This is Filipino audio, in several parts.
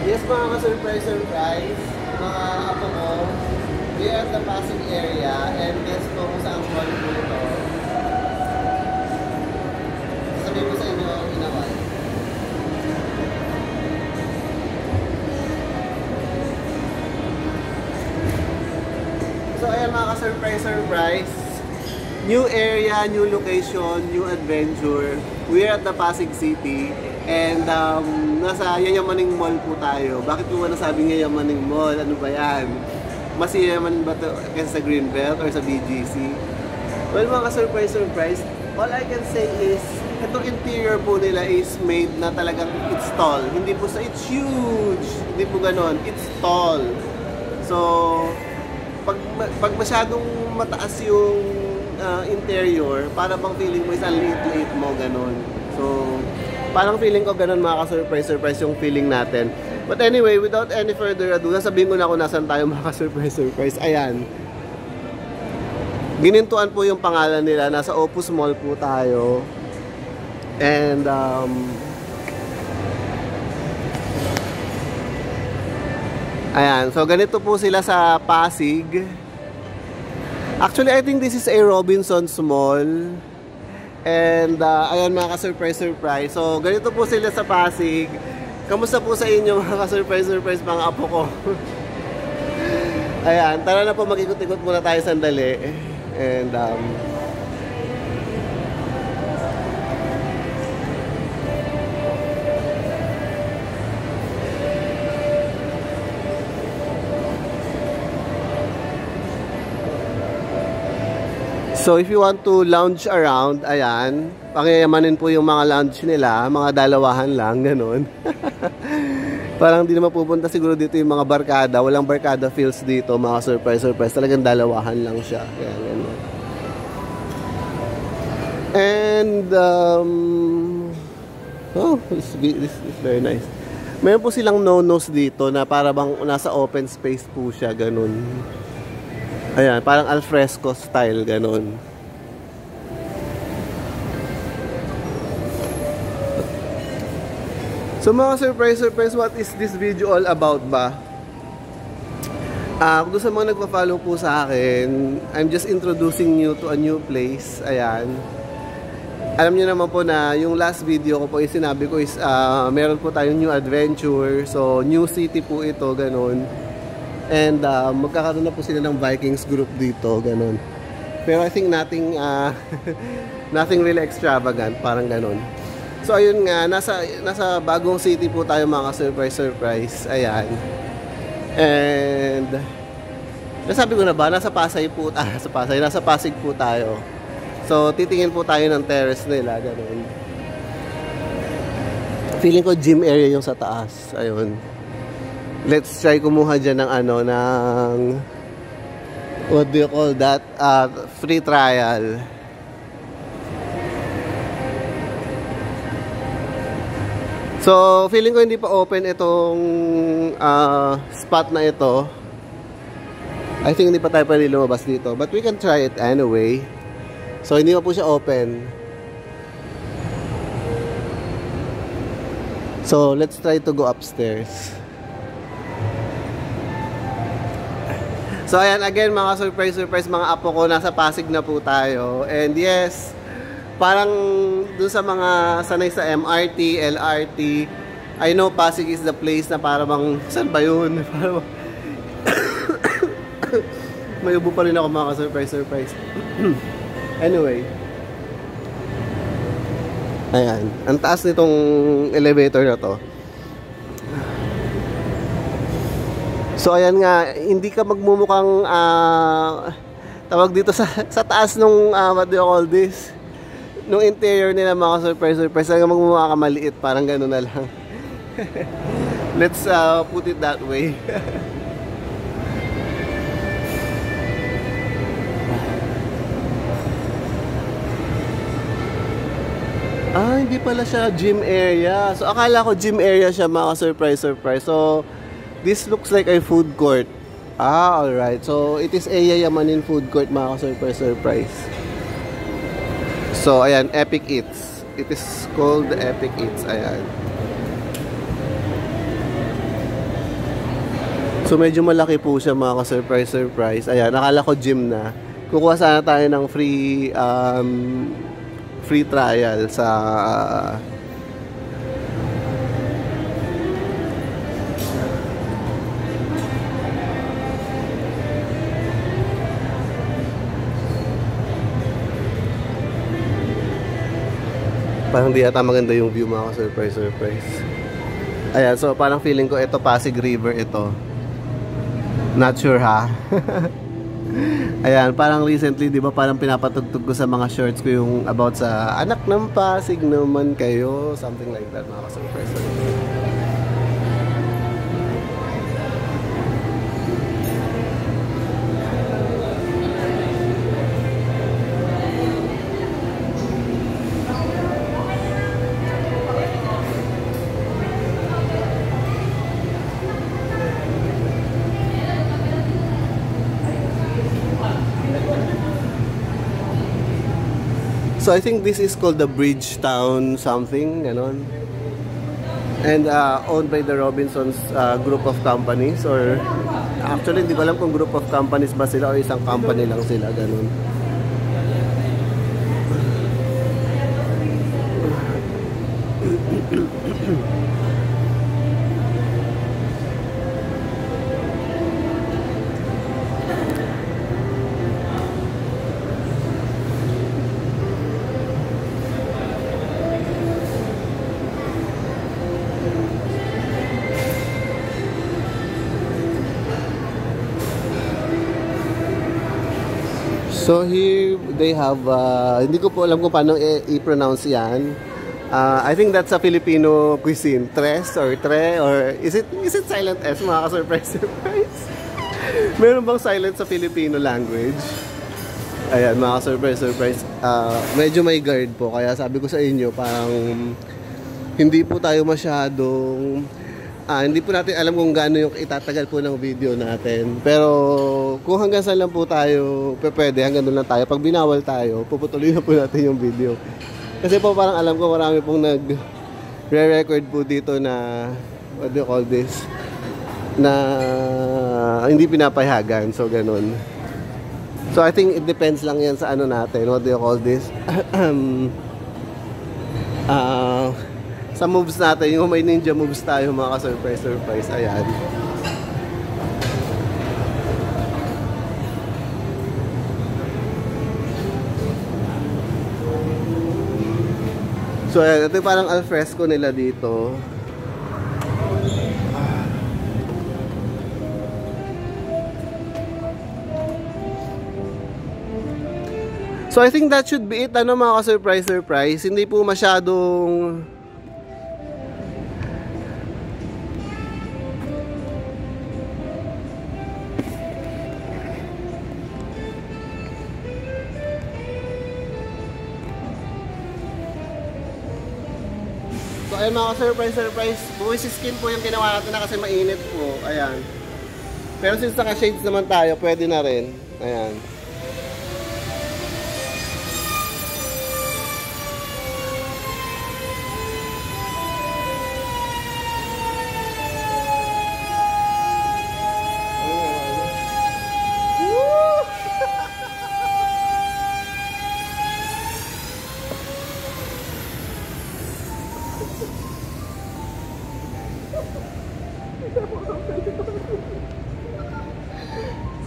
Yes, mga ka-surprise, mga apo ko, we are at the Pasig area and guess po kung saan mall po ito. Sasabihin ko sa inyo ang inawal. So ayan mga ka-surprise, new area, new location, new adventure. We are at the Pasig City and nasa Yayamaning Mall po tayo. Bakit po ba nasabing Yayamaning Mall? Ano ba yan? Mas yayaman ba ito kaysa sa Greenbelt or sa BGC? Well mga ka-surprise, all I can say is itong interior po nila is made na talagang it's tall. Hindi po sa it's huge. Hindi po ganon. It's tall. So pag masyadong mataas yung interior, para bang feeling mo is ang liit-liit mo, ganon. So, parang feeling ko ganon mga ka-surprise yung feeling natin. But anyway, without any further ado, sabihin ko na kung nasan tayo mga ka-surprise. Ayan. Ginintuan po yung pangalan nila. Nasa Opus Mall po tayo. And, ayan. So, ganito po sila sa Pasig. Actually, I think this is a Robinsons Mall. And, ayan mga ka-surprise. So, ganito po sila sa Pasig. Kamusta po sa inyo mga ka-surprise mga apo ko? Ayan, tara na po, mag-ikot-ikot muna tayo sandali. And, so if you want to lounge around, ayan, pakiyamanin po yung mga lounge nila, mga dalawahan lang, ganun. Parang hindi naman pupunta siguro dito yung mga barkada, walang barkada feels dito, mga surprise, talagang dalawahan lang siya. Ayan, ganun. And, oh, this is very nice. Mayroon po silang no-nos dito na para bang nasa open space po siya, ganun. Ayan, parang alfresco style, ganun. So mga surprise, what is this video all about ba? Kung sa mga nagpa-follow po sa akin, I'm just introducing you to a new place. Ayan. Alam niyo naman po na yung last video ko po is sinabi ko is meron po tayong new adventure. So new city po ito, ganun. And magkakaroon na po sila ng Vikings group dito, ganun. Pero I think nothing nothing really extravagant, parang ganun. So ayun nga, nasa bagong city po tayo mga surprise. Ayan. And nasabi ko na ba, nasa Pasay po tayo, nasa Pasig po tayo. So titingin po tayo ng terrace nila, ganun. Feeling ko gym area yung sa taas. Ayun. Let's try kumuha dyan ng ano, ng what do you call that? Free trial. So, feeling ko hindi pa open itong spot na ito. I think hindi pa tayo pwede lumabas dito. But we can try it anyway. So, hindi pa po siya open. So, let's try to go upstairs. So ayan, again mga surprise, mga apo ko, nasa Pasig na po tayo. And yes, parang dun sa mga sanay sa MRT, LRT, I know Pasig is the place na para bang, saan ba yun? May ubo pa rin ako mga surprise. Anyway. Ayan, ang taas nitong elevator na to. So ayan nga, hindi ka magmumukhang tawag dito sa taas nung what do you call this? Nung interior nila mga surprise, talaga magmumukha ka maliit, parang gano'n na lang. Let's put it that way. Hindi pala siya gym area. So akala ko gym area siya mga surprise. So this looks like a food court. Alright. So, it is a Yayamanin food court, mga surprise. So, ayan, Epic Eats. It is called Epic Eats. Ayan. So medyo malaki po siya mga ka-surprise. Ayan, nakala ko gym na. Kukuha sana tayo ng free trial sa parang di ata maganda yung view mga ka-surprise. Ayan, so parang feeling ko ito Pasig River ito. Not sure ha. Ayan, parang recently, di ba, parang pinapatugtog ko sa mga shorts ko yung about sa anak ng Pasig naman kayo. Something like that, mga ka-surprise. So I think this is called the Bridgetown something, ganon. And owned by the Robinsons group of companies, or actually hindi ko alam kung group of companies ba sila o isang company lang sila, ganon. So here they have, hindi ko po alam kung paano i-pronounce yan. I think that's a Filipino cuisine. Tres or tre, or is it silent S, mga ka-surprise? Meron bang silent sa Filipino language? Ayan, mga ka-surprise. Medyo may guard po, kaya sabi ko sa inyo, parang hindi po tayo masyadong hindi po natin alam kung gaano yung itatagal po ng video natin. Pero kung hanggang saan lang po tayo pwede, hanggang doon lang tayo. Pag binawal tayo, puputuloy na po natin yung video. Kasi po parang alam ko marami pong nag-re-record po dito na, what do you call this, na hindi pinapayagan. So ganun. So I think it depends lang yan sa ano natin, what do you call this, sa moves natin, yung may ninja moves tayo mga ka-surprise. Ayan. So ayan, ito yung parang alfresco nila dito. So I think that should be it, ano mga ka-surprise. Hindi po masyadong ayun mga ka-surprise. Buwis skin po yung ginawa natin na kasi mainit po. Ayan. Pero since naka-shades naman tayo, pwede na rin. Ayan.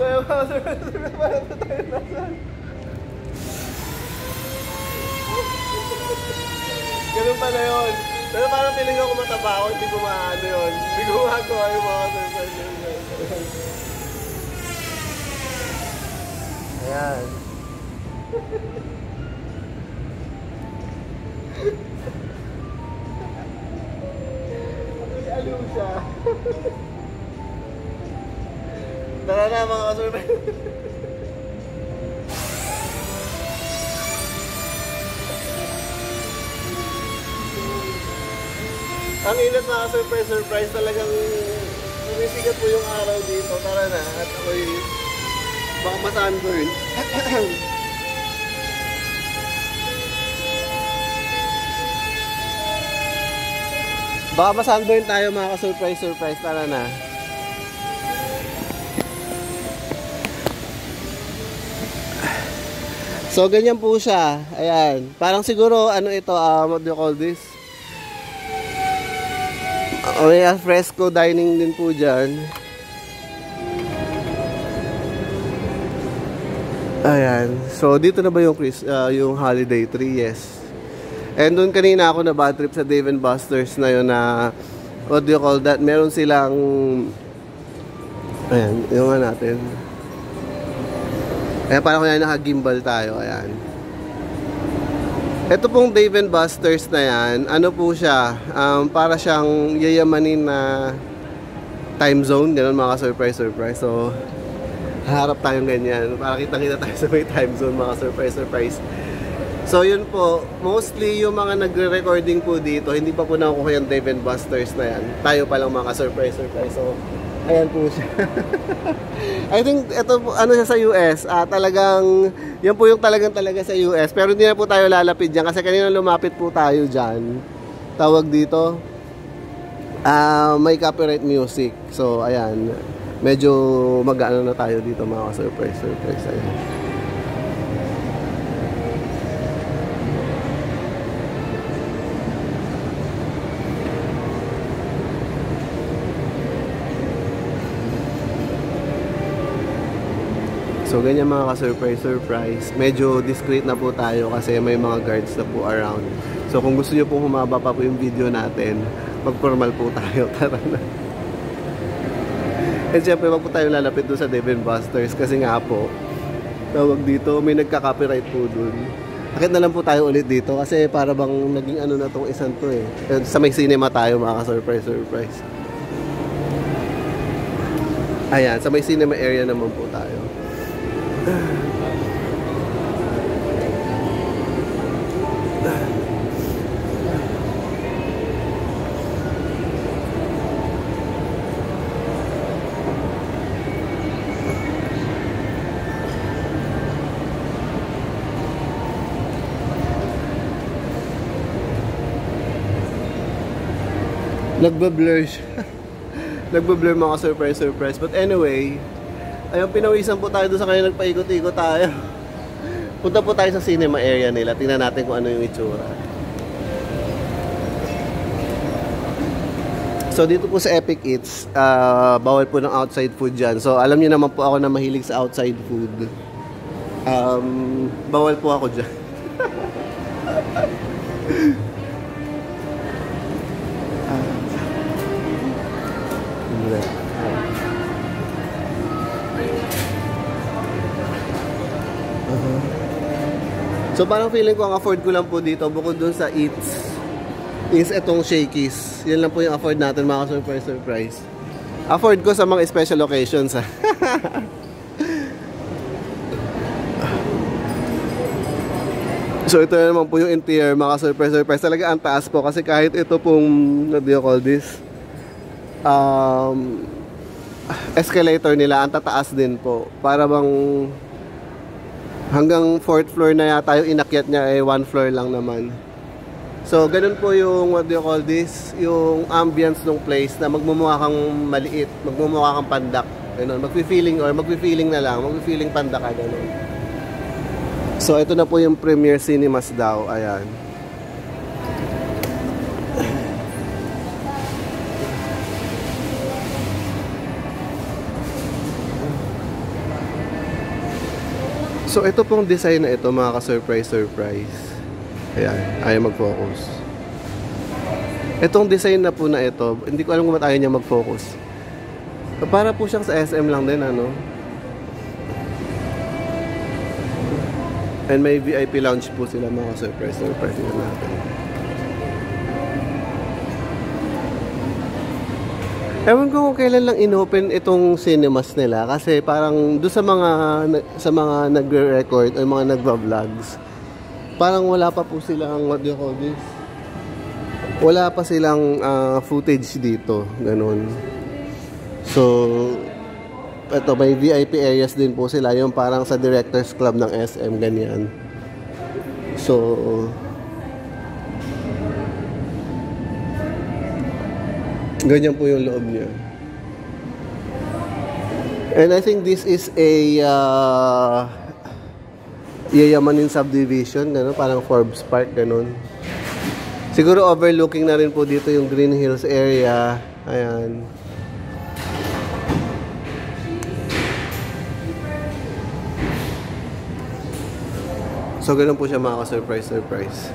So, parang tayo nasan. Ganun pala yun. Pero parang feeling ako mataba ako, hindi ko maano yun. Hindi ko magawa yung mga surprise. Ayan. Aliw siya. Tara na mga ka-surprise. Ang init mga ka-surprise. Talagang sumisigat po yung araw dito. Tara na. At ako'y baka ma-sunburn. Baka ma-sunburn tayo mga ka-surprise. Tara na. So, ganyan po siya. Ayan. Parang siguro, ano ito, what do you call this? May fresco dining din po dyan. Ayan. So, dito na ba yung, yung holiday tree? Yes. And doon kanina ako na bad trip sa Dave & Buster's na yun na, what do you call that? Meron silang, ayan, yung nga natin. Ayan, parang kaya naka-gimbal tayo. Ayan. Ito pong Dave & Buster's na yan, ano po siya, para siyang yayamanin na time zone, gano'n mga surprise. So, harap tayong ganyan. Para kitang-kita tayo sa may time zone, mga surprise. So, yun po, mostly yung mga nagre-recording po dito, hindi pa po nakukuha yung Dave & Buster's na yan. Tayo pa lang mga surprise. So, ayan po siya. I think ito po, ano siya sa US, talagang, yan po yung talaga sa US. Pero hindi na po tayo lalapit dyan kasi kanina lumapit po tayo dyan. Tawag dito, may copyright music. So, ayan, medyo mag-ano na tayo dito mga surprise. Ayan. So, ganyan mga ka-surprise. Medyo discreet na po tayo kasi may mga guards na po around. So, kung gusto nyo pong humaba pa po yung video natin, mag-formal po tayo. Tara na. And syempre, wag po tayo lalapit doon sa Dave & Buster's kasi nga po, tawag dito, may nagka-copyright po doon. Akit na lang po tayo ulit dito kasi para bang naging ano na tong isang to eh. Sa may cinema tayo mga ka-surprise. Ayan, sa may cinema area naman po tayo. Nagbe-blur siya. Nagbe-blur mga surprise. But anyway, ayun, pinawisan po tayo doon sa kanya, nagpaikot-ikot tayo. Punta po tayo sa cinema area nila. Tingnan natin kung ano yung itsura. So dito po sa Epic Eats, bawal po ng outside food dyan. So alam niyo naman po ako na mahilig sa outside food. Bawal po ako dyan. So parang feeling ko ang afford ko lang po dito bukod dun sa Eats is itong Shakey's. Yan lang po yung afford natin mga surprise. Afford ko sa mga special occasions ha. So ito naman po yung interior mga surprise. Talaga ang taas po kasi kahit ito pong, what do you call this, escalator nila, ang tataas din po. Para bang hanggang 4th floor na yata yung inakyat niya, 1 floor lang naman. So ganun po yung, what do you call this, yung ambience ng place na magmumukha kang maliit, magmumukha kang pandak, ganun. Magfi-feeling na lang, magfi-feeling pandak ka, ganun. So ito na po yung Premier Cinemas daw, ayan. So ito pong design na ito mga ka-surprise. Ayan, ayaw mag-focus. Itong design na po na ito, hindi ko alam kung ba't ayaw niya mag-focus. Para po siyang sa SM lang din, ano. And may VIP lounge po sila mga ka-surprise na natin. Ewan ko kung kailan lang inopen itong cinemas nila kasi parang doon sa mga nagre-record o mga nagva-vlogs, parang wala pa po silang, what do you call this? Wala pa silang footage dito, ganun. So ito, may VIP areas din po sila, yung parang sa Directors Club ng SM, ganyan. So ganyan po yung loob niya. And I think this is a Yayamanin subdivision, gano'n, parang Forbes Park, gano'n. Siguro overlooking na rin po dito yung Green Hills area. Ayan. So, gano'n po siya mga ka-surprise.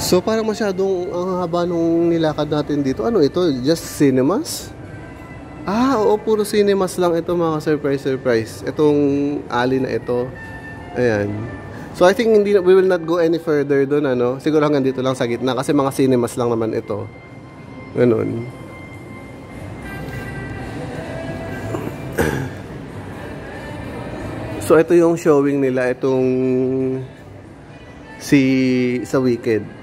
So parang masyadong ang haba nung nilakad natin dito. Ano ito? Just cinemas? Ah, oo, puro cinemas lang ito mga surprise. Itong alley na ito. Ayan. So I think we will not go any further doon, ano. Siguro hanggang dito lang sa gitna kasi mga cinemas lang naman ito. Ganun. So ito yung showing nila, itong sa Wicked.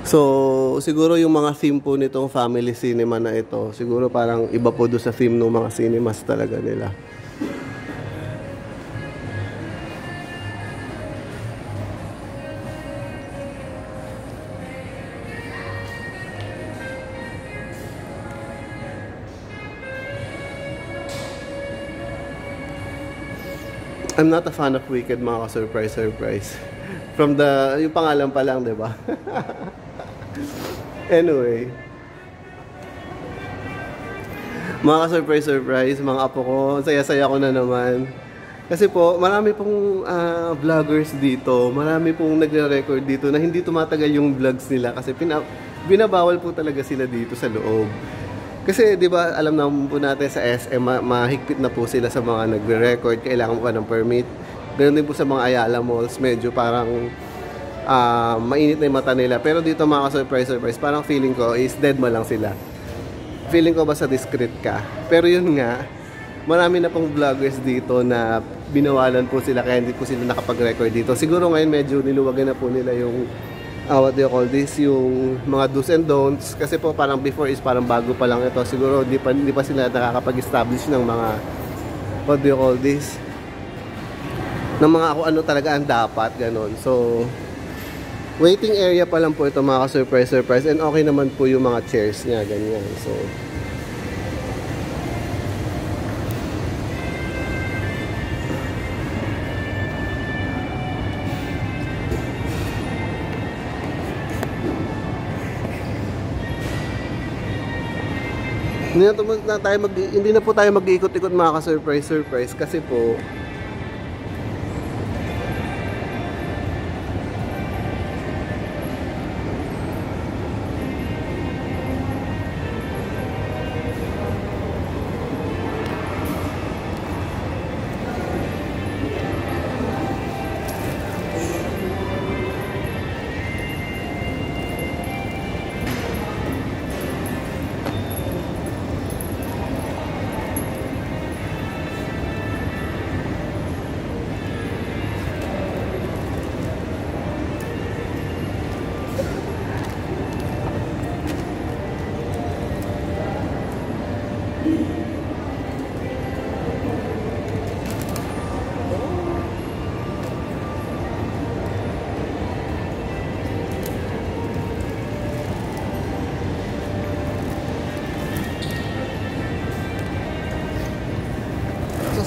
So, siguro yung mga theme po nitong family cinema na ito, siguro parang iba po doon sa theme ng mga cinemas talaga nila. I'm not a fan of Wicked, mga ka-surprise. From yung pangalan pa lang, 'di ba? Anyway, mga ka-surprise, mga apo ko, saya-saya ko na naman. Kasi po, marami pong vloggers dito, marami pong nagre-record dito na hindi tumatagal yung vlogs nila kasi binabawal po talaga sila dito sa loob. Kasi 'di ba, alam naman po natin sa SM, mahigpit na po sila sa mga nagre-record, kailangan pa ng permit. Ganoon din po sa mga Ayala malls, medyo parang mainit na yung mata nila. Pero dito mga ka-surprise, parang feeling ko is dead ma lang sila. Feeling ko basta discreet ka. Pero yun nga, marami na pong vloggers dito na binawalan po sila kaya hindi po sila nakapag-record dito. Siguro ngayon medyo niluwagan na po nila yung what do you call this, yung mga do's and don'ts. Kasi po parang before is parang bago pa lang ito. Siguro hindi pa sila nakakapag-establish ng mga what do you call this, ng mga kung ano talaga ang dapat, ganon. So waiting area pa lang po ito mga ka-surprise, and okay naman po yung mga chairs niya, ganyan. So hindi na po tayo mag-iikot-ikot mga ka-surprise kasi po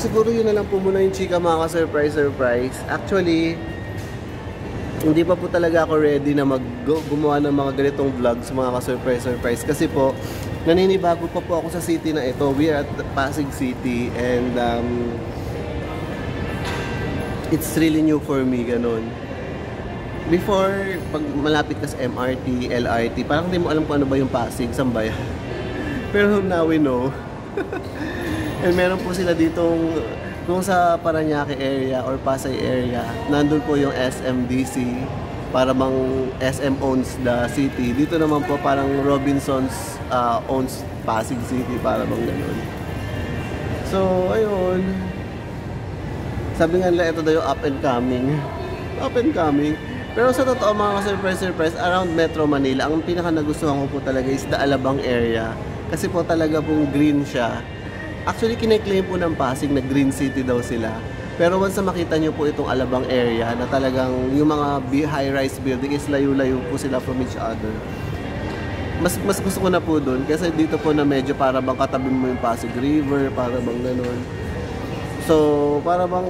siguro yun na lang po muna yung chika mga ka-surprise. Actually, hindi pa po talaga ako ready na gumawa ng mga ganitong vlogs mga ka-surprise. Kasi po, naninibago pa po ako sa city na ito. We are at Pasig City and it's really new for me, ganun. Before, pag malapit ka sa MRT, LRT, parang hindi mo alam kung ano ba yung Pasig, Sambayan. Pero now we know. And meron po sila ditong, kung sa Parañaque area or Pasay area, nandun po yung SMDC, para bang SM owns the city. Dito naman po parang Robinsons owns Pasig City, para bang ganun. So, ayun. Sabi nga nila, ito daw yung up and coming. Pero sa totoo mga ka-surprise, around Metro Manila, ang pinaka nagustuhan ko po talaga is the Alabang area. Kasi po talaga pong green siya. Actually, kiniklaim po ng Pasig na Green City daw sila. Pero once na makita nyo po itong Alabang area na talagang yung mga high-rise building is layo-layo po sila from each other. Mas gusto ko na po doon kasi dito po na medyo para bang katabi mo yung Pasig River, para bang ganun. So, para bang